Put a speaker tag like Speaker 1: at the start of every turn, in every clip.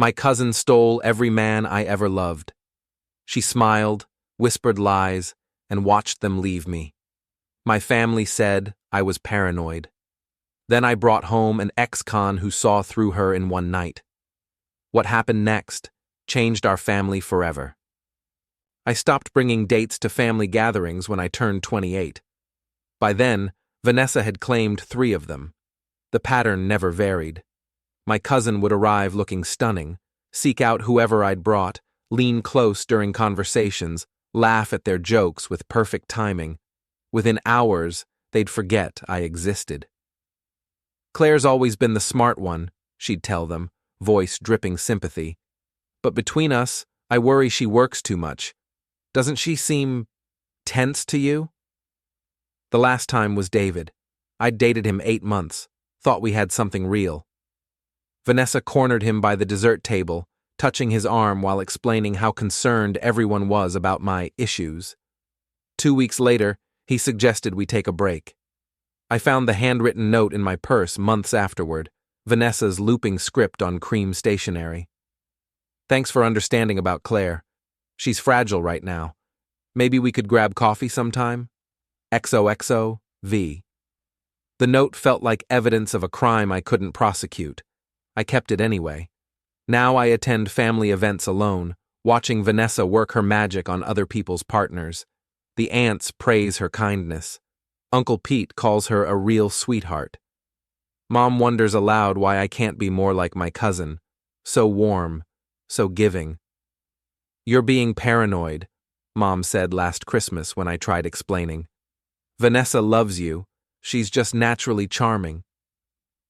Speaker 1: My cousin stole every man I ever loved. She smiled, whispered lies, and watched them leave me. My family said I was paranoid. Then I brought home an ex-con who saw through her in one night. What happened next changed our family forever. I stopped bringing dates to family gatherings when I turned 28. By then, Vanessa had claimed 3 of them. The pattern never varied. My cousin would arrive looking stunning, seek out whoever I'd brought, lean close during conversations, laugh at their jokes with perfect timing. Within hours, they'd forget I existed. Claire's always been the smart one, she'd tell them, voice dripping sympathy. But between us, I worry she works too much. Doesn't she seem tense to you? The last time was David. I'd dated him 8 months, thought we had something real. Vanessa cornered him by the dessert table, touching his arm while explaining how concerned everyone was about my issues. 2 weeks later, he suggested we take a break. I found the handwritten note in my purse months afterward, Vanessa's looping script on cream stationery. Thanks for understanding about Claire. She's fragile right now. Maybe we could grab coffee sometime? XOXO, V. The note felt like evidence of a crime I couldn't prosecute. I kept it anyway. Now I attend family events alone, watching Vanessa work her magic on other people's partners. The aunts praise her kindness. Uncle Pete calls her a real sweetheart. Mom wonders aloud why I can't be more like my cousin. So warm, so giving. You're being paranoid, Mom said last Christmas when I tried explaining. Vanessa loves you. She's just naturally charming.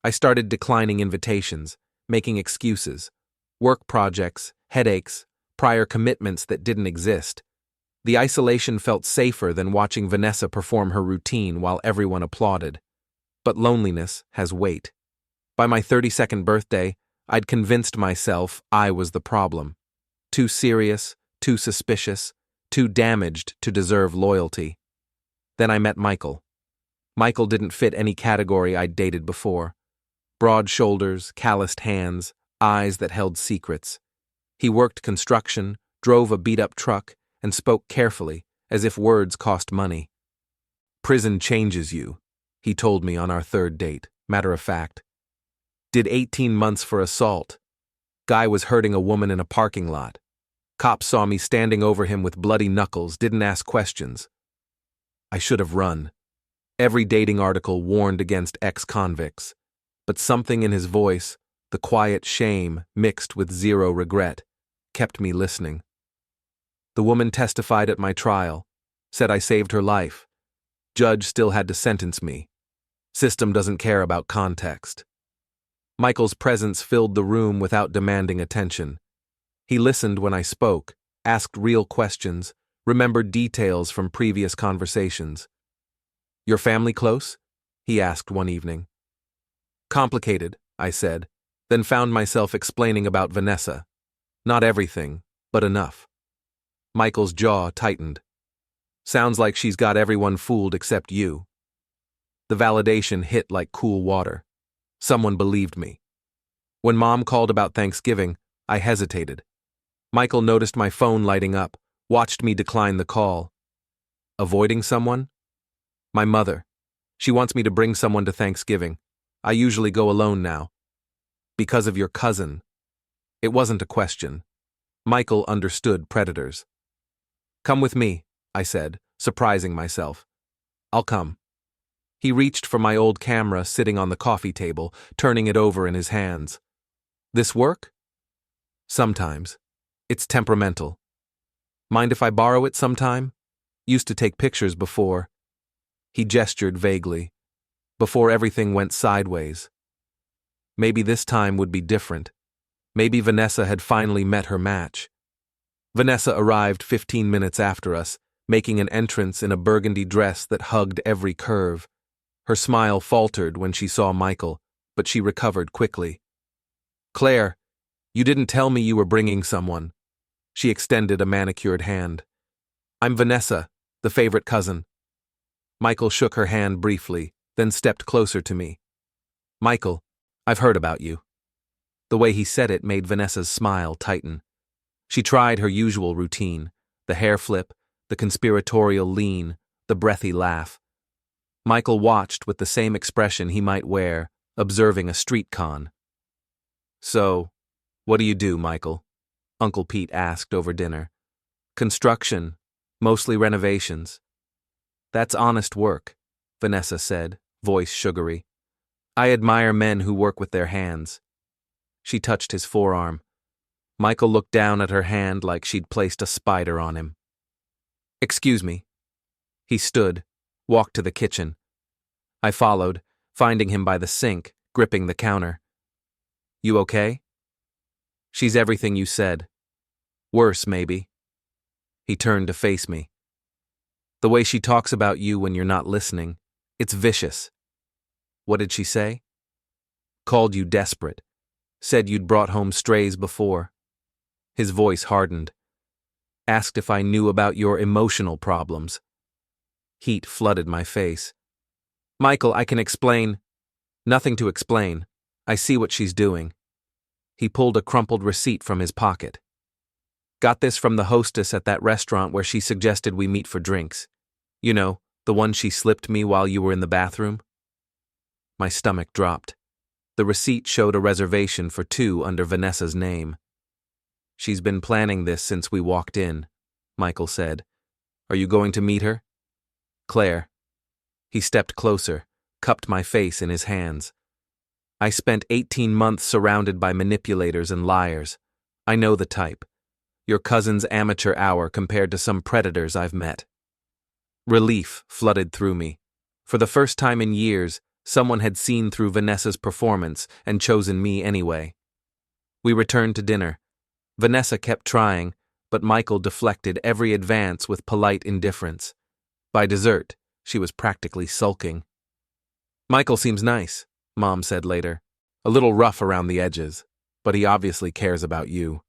Speaker 1: I started declining invitations, making excuses. Work projects, headaches, prior commitments that didn't exist. The isolation felt safer than watching Vanessa perform her routine while everyone applauded. But loneliness has weight. By my 32nd birthday, I'd convinced myself I was the problem. Too serious, too suspicious, too damaged to deserve loyalty. Then I met Michael. Michael didn't fit any category I'd dated before. Broad shoulders, calloused hands, eyes that held secrets. He worked construction, drove a beat-up truck, and spoke carefully, as if words cost money. Prison changes you, he told me on our 3rd date, matter of fact. Did 18 months for assault. Guy was hurting a woman in a parking lot. Cops saw me standing over him with bloody knuckles, didn't ask questions. I should have run. Every dating article warned against ex-convicts. But something in his voice, the quiet shame mixed with zero regret, kept me listening. The woman testified at my trial, said I saved her life. Judge still had to sentence me. System doesn't care about context. Michael's presence filled the room without demanding attention. He listened when I spoke, asked real questions, remembered details from previous conversations. Your family close? He asked one evening. Complicated, I said, then found myself explaining about Vanessa. Not everything, but enough. Michael's jaw tightened. Sounds like she's got everyone fooled except you. The validation hit like cool water. Someone believed me. When Mom called about Thanksgiving, I hesitated. Michael noticed my phone lighting up, watched me decline the call. Avoiding someone? My mother. She wants me to bring someone to Thanksgiving. I usually go alone now. Because of your cousin. It wasn't a question. Michael understood predators. Come with me, I said, surprising myself. I'll come. He reached for my old camera sitting on the coffee table, turning it over in his hands. This work? Sometimes. It's temperamental. Mind if I borrow it sometime? Used to take pictures before. He gestured vaguely. Before everything went sideways. Maybe this time would be different. Maybe Vanessa had finally met her match. Vanessa arrived 15 minutes after us, making an entrance in a burgundy dress that hugged every curve. Her smile faltered when she saw Michael, but she recovered quickly. Claire, you didn't tell me you were bringing someone. She extended a manicured hand. I'm Vanessa, the favorite cousin. Michael shook her hand briefly, then stepped closer to me. Michael, I've heard about you. The way he said it made Vanessa's smile tighten. She tried her usual routine, the hair flip, the conspiratorial lean, the breathy laugh. Michael watched with the same expression he might wear, observing a street con. "So, what do you do, Michael?" Uncle Pete asked over dinner. "Construction, mostly renovations." "That's honest work," Vanessa said, voice sugary. "I admire men who work with their hands." She touched his forearm. Michael looked down at her hand like she'd placed a spider on him. "Excuse me." He stood, walked to the kitchen. I followed, finding him by the sink, gripping the counter. "You okay?" "She's everything you said. Worse, maybe." He turned to face me. "The way she talks about you when you're not listening, it's vicious." "What did she say?" "Called you desperate. Said you'd brought home strays before." His voice hardened. "Asked if I knew about your emotional problems." Heat flooded my face. "Michael, I can explain." "Nothing to explain. I see what she's doing." He pulled a crumpled receipt from his pocket. "Got this from the hostess at that restaurant where she suggested we meet for drinks. You know, the one she slipped me while you were in the bathroom." My stomach dropped. The receipt showed a reservation for 2 under Vanessa's name. "She's been planning this since we walked in," Michael said. "Are you going to meet her?" "Claire." He stepped closer, cupped my face in his hands. "I spent 18 months surrounded by manipulators and liars. I know the type. Your cousin's amateur hour compared to some predators I've met." Relief flooded through me. For the first time in years, someone had seen through Vanessa's performance and chosen me anyway. We returned to dinner. Vanessa kept trying, but Michael deflected every advance with polite indifference. By dessert, she was practically sulking. "Michael seems nice," Mom said later. "A little rough around the edges, but he obviously cares about you."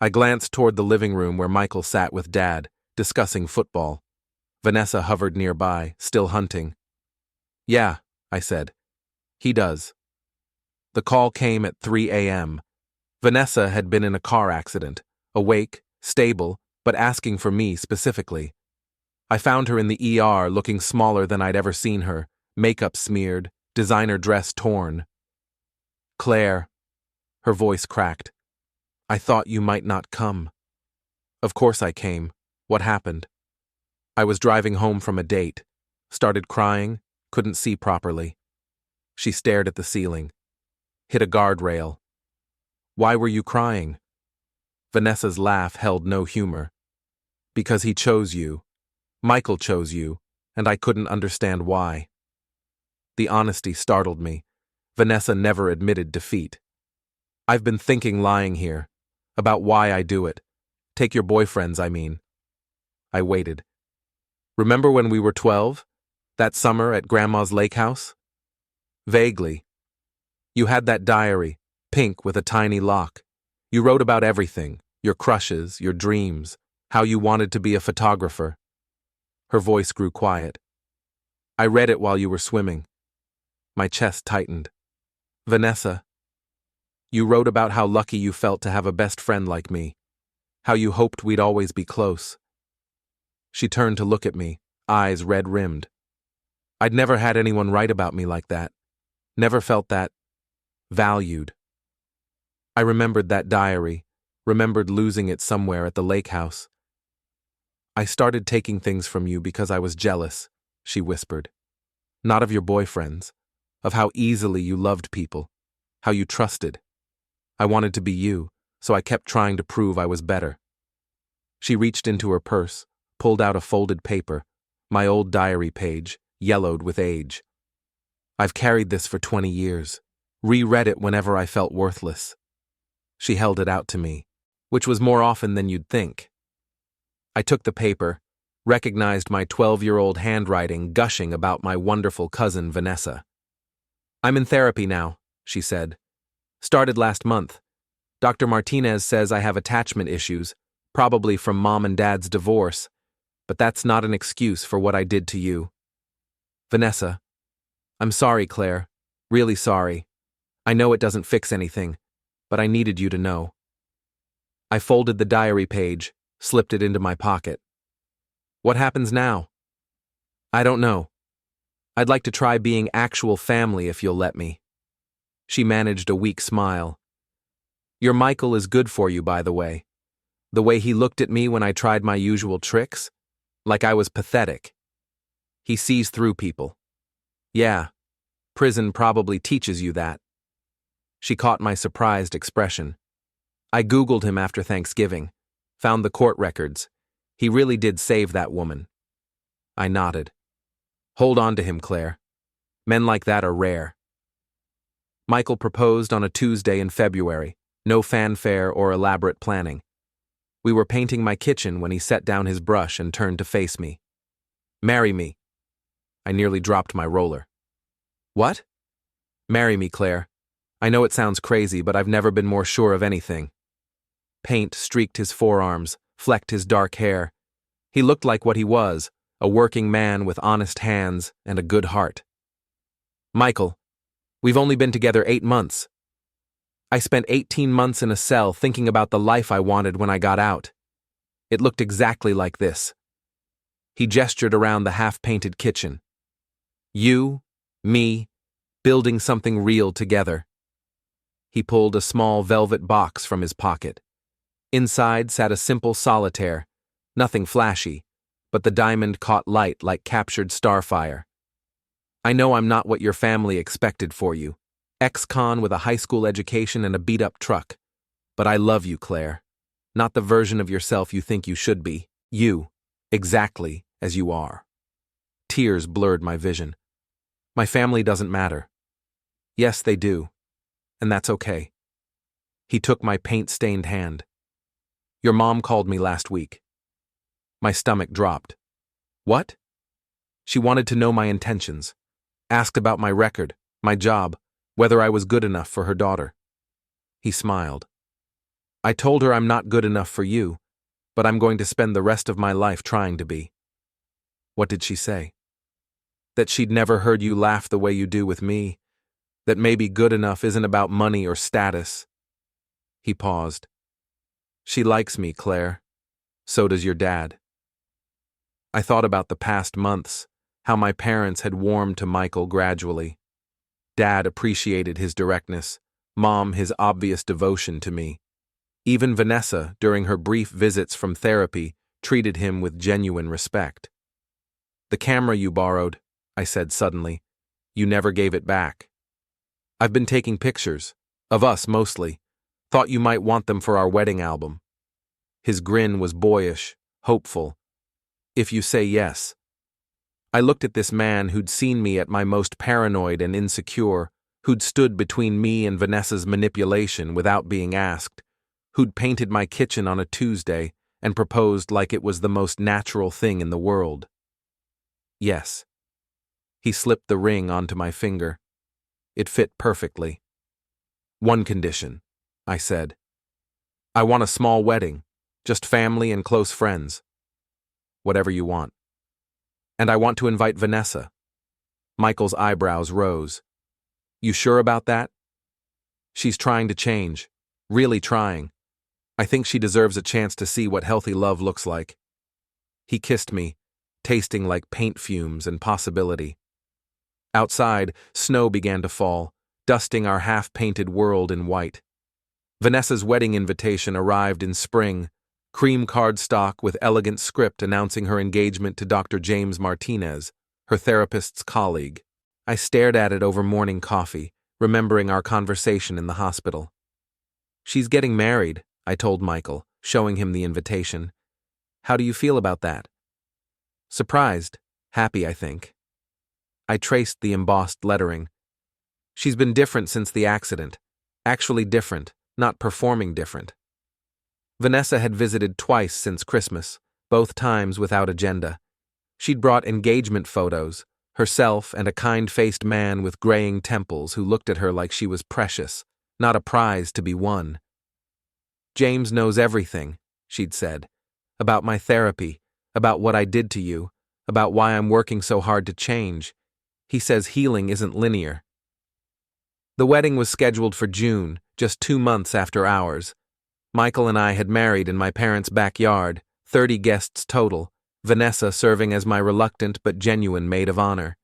Speaker 1: I glanced toward the living room where Michael sat with Dad, discussing football. Vanessa hovered nearby, still hunting. "Yeah," I said. "He does." The call came at 3 a.m. Vanessa had been in a car accident, awake, stable, but asking for me specifically. I found her in the ER looking smaller than I'd ever seen her, makeup smeared, designer dress torn. "Claire," her voice cracked. "I thought you might not come." Of course I came. What happened? I was driving home from a date. Started crying, couldn't see properly. She stared at the ceiling. Hit a guardrail. "Why were you crying?" Vanessa's laugh held no humor. "Because he chose you. Michael chose you, and I couldn't understand why." The honesty startled me. Vanessa never admitted defeat. "I've been thinking lying here. About why I do it. Take your boyfriends, I mean." I waited. "Remember when we were 12? That summer at Grandma's lake house?" "Vaguely." "You had that diary, pink with a tiny lock. You wrote about everything, your crushes, your dreams, how you wanted to be a photographer." Her voice grew quiet. "I read it while you were swimming." My chest tightened. "Vanessa, you wrote about how lucky you felt to have a best friend like me, how you hoped we'd always be close." She turned to look at me, eyes red-rimmed. I'd never had anyone write about me like that. Never felt that valued. I remembered that diary, remembered losing it somewhere at the lake house. "I started taking things from you because I was jealous," she whispered. "Not of your boyfriends, of how easily you loved people, how you trusted. I wanted to be you, so I kept trying to prove I was better." She reached into her purse, pulled out a folded paper, my old diary page, yellowed with age. "I've carried this for 20 years, reread it whenever I felt worthless." She held it out to me, which was more often than you'd think. I took the paper, recognized my 12-year-old handwriting gushing about my wonderful cousin Vanessa. "I'm in therapy now," she said. "Started last month. Dr. Martinez says I have attachment issues, probably from Mom and Dad's divorce, but that's not an excuse for what I did to you. Vanessa, I'm sorry, Claire. Really sorry. I know it doesn't fix anything, but I needed you to know. I folded the diary page, slipped it into my pocket. What happens now? I don't know. I'd like to try being actual family if you'll let me. She managed a weak smile. Your Michael is good for you, by the way. The way he looked at me when I tried my usual tricks? Like I was pathetic. He sees through people. Yeah, prison probably teaches you that. She caught my surprised expression. I Googled him after Thanksgiving, found the court records. He really did save that woman. I nodded. Hold on to him, Claire. Men like that are rare. Michael proposed on a Tuesday in February, no fanfare or elaborate planning. We were painting my kitchen when he set down his brush and turned to face me. Marry me. I nearly dropped my roller. What? Marry me, Claire. I know it sounds crazy, but I've never been more sure of anything. Paint streaked his forearms, flecked his dark hair. He looked like what he was, a working man with honest hands and a good heart. Michael, we've only been together 8 months. I spent 18 months in a cell thinking about the life I wanted when I got out. It looked exactly like this. He gestured around the half-painted kitchen. You, me, building something real together. He pulled a small velvet box from his pocket. Inside sat a simple solitaire, nothing flashy, but the diamond caught light like captured starfire. I know I'm not what your family expected for you, ex-con with a high school education and a beat-up truck, but I love you, Claire. Not the version of yourself you think you should be. You, exactly as you are. Tears blurred my vision. My family doesn't matter. Yes, they do, and that's okay. He took my paint-stained hand. Your mom called me last week. My stomach dropped. What? She wanted to know my intentions, asked about my record, my job, whether I was good enough for her daughter. He smiled. I told her I'm not good enough for you, but I'm going to spend the rest of my life trying to be. What did she say? That she'd never heard you laugh the way you do with me, that maybe good enough isn't about money or status. He paused. She likes me, Claire. So does your dad. I thought about the past months, how my parents had warmed to Michael gradually. Dad appreciated his directness, Mom his obvious devotion to me. Even Vanessa, during her brief visits from therapy, treated him with genuine respect. The camera you borrowed, I said suddenly. You never gave it back. I've been taking pictures, of us mostly. Thought you might want them for our wedding album. His grin was boyish, hopeful. If you say yes. I looked at this man who'd seen me at my most paranoid and insecure, who'd stood between me and Vanessa's manipulation without being asked, who'd painted my kitchen on a Tuesday and proposed like it was the most natural thing in the world. Yes. He slipped the ring onto my finger. It fit perfectly. One condition, I said. I want a small wedding, just family and close friends. Whatever you want. And I want to invite Vanessa. Michael's eyebrows rose. You sure about that? She's trying to change. Really trying. I think she deserves a chance to see what healthy love looks like. He kissed me, tasting like paint fumes and possibility. Outside, snow began to fall, dusting our half-painted world in white. Vanessa's wedding invitation arrived in spring, cream cardstock with elegant script announcing her engagement to Dr. James Martinez, her therapist's colleague. I stared at it over morning coffee, remembering our conversation in the hospital. She's getting married, I told Michael, showing him the invitation. How do you feel about that? Surprised, happy, I think. I traced the embossed lettering. She's been different since the accident. Actually different, not performing different. Vanessa had visited twice since Christmas, both times without agenda. She'd brought engagement photos, herself and a kind-faced man with graying temples who looked at her like she was precious, not a prize to be won. James knows everything, she'd said, about my therapy, about what I did to you, about why I'm working so hard to change. He says healing isn't linear. The wedding was scheduled for June, just 2 months after ours. Michael and I had married in my parents' backyard, 30 guests total, Vanessa serving as my reluctant but genuine maid of honor.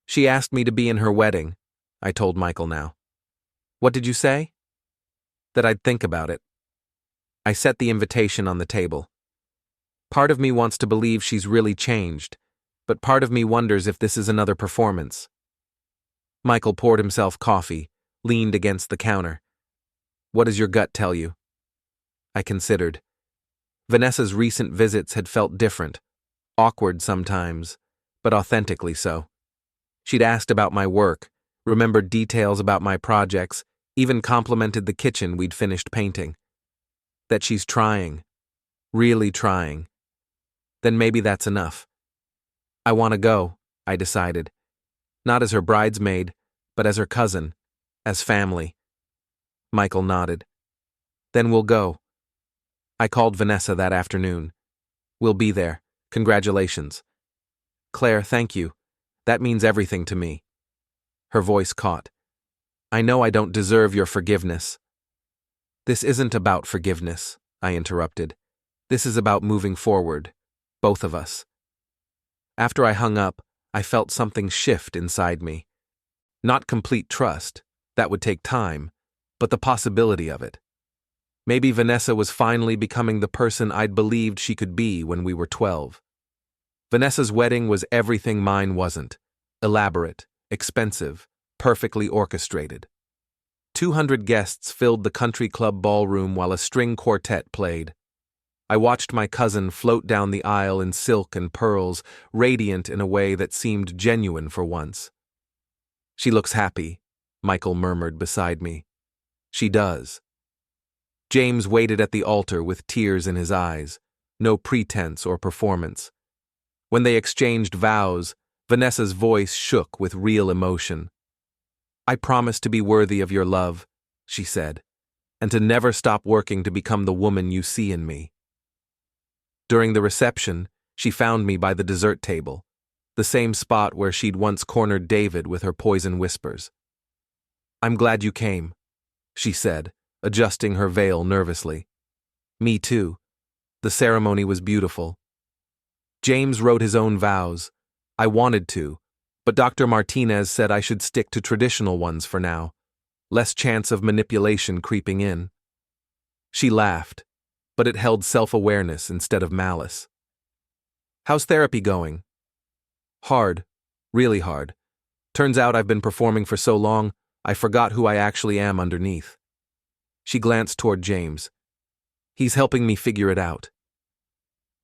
Speaker 1: She asked me to be in her wedding, I told Michael now. What did you say? That I'd think about it. I set the invitation on the table. Part of me wants to believe she's really changed, but part of me wonders if this is another performance. Michael poured himself coffee, leaned against the counter. What does your gut tell you? I considered. Vanessa's recent visits had felt different, awkward sometimes, but authentically so. She'd asked about my work, remembered details about my projects, even complimented the kitchen we'd finished painting. That she's trying, really trying. Then maybe that's enough. I want to go, I decided. Not as her bridesmaid, but as her cousin, as family. Michael nodded. Then we'll go. I called Vanessa that afternoon. We'll be there. Congratulations. Claire, thank you. That means everything to me. Her voice caught. I know I don't deserve your forgiveness. This isn't about forgiveness, I interrupted. This is about moving forward, both of us. After I hung up, I felt something shift inside me. Not complete trust, that would take time, but the possibility of it. Maybe Vanessa was finally becoming the person I'd believed she could be when we were 12. Vanessa's wedding was everything mine wasn't. Elaborate, expensive, perfectly orchestrated. 200 guests filled the country club ballroom while a string quartet played. I watched my cousin float down the aisle in silk and pearls, radiant in a way that seemed genuine for once. She looks happy, Michael murmured beside me. She does. James waited at the altar with tears in his eyes, no pretense or performance. When they exchanged vows, Vanessa's voice shook with real emotion. I promise to be worthy of your love, she said, and to never stop working to become the woman you see in me. During the reception, she found me by the dessert table, the same spot where she'd once cornered David with her poison whispers. I'm glad you came, she said, adjusting her veil nervously. Me too. The ceremony was beautiful. James wrote his own vows. I wanted to, but Dr. Martinez said I should stick to traditional ones for now. Less chance of manipulation creeping in. She laughed, but it held self-awareness instead of malice. How's therapy going? Hard. Really hard. Turns out I've been performing for so long, I forgot who I actually am underneath. She glanced toward James. He's helping me figure it out.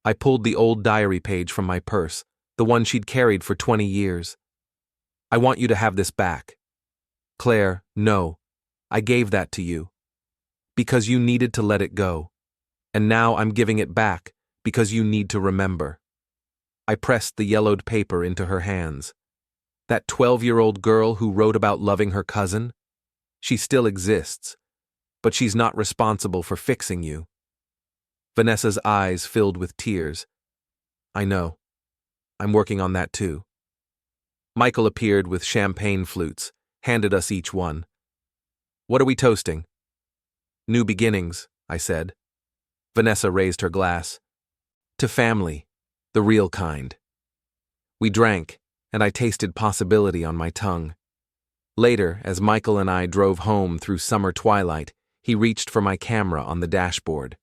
Speaker 1: I pulled the old diary page from my purse, the one she'd carried for 20 years. I want you to have this back. Claire, no. I gave that to you. Because you needed to let it go. And now I'm giving it back, because you need to remember. I pressed the yellowed paper into her hands. That 12-year-old girl who wrote about loving her cousin? She still exists, but she's not responsible for fixing you. Vanessa's eyes filled with tears. I know. I'm working on that too. Michael appeared with champagne flutes, handed us each one. What are we toasting? New beginnings, I said. Vanessa raised her glass. To family, the real kind. We drank, and I tasted possibility on my tongue. Later, as Michael and I drove home through summer twilight, he reached for my camera on the dashboard.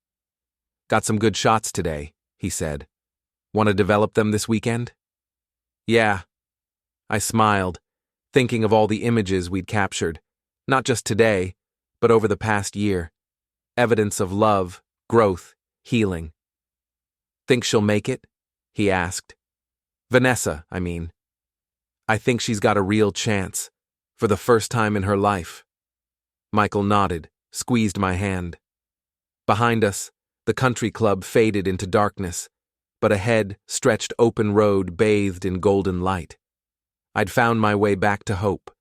Speaker 1: Got some good shots today, he said. Want to develop them this weekend? Yeah. I smiled, thinking of all the images we'd captured, not just today, but over the past year. Evidence of love, growth, healing. Think she'll make it? He asked. Vanessa, I mean. I think she's got a real chance, for the first time in her life. Michael nodded, squeezed my hand. Behind us, the country club faded into darkness, but ahead stretched open road bathed in golden light. I'd found my way back to hope.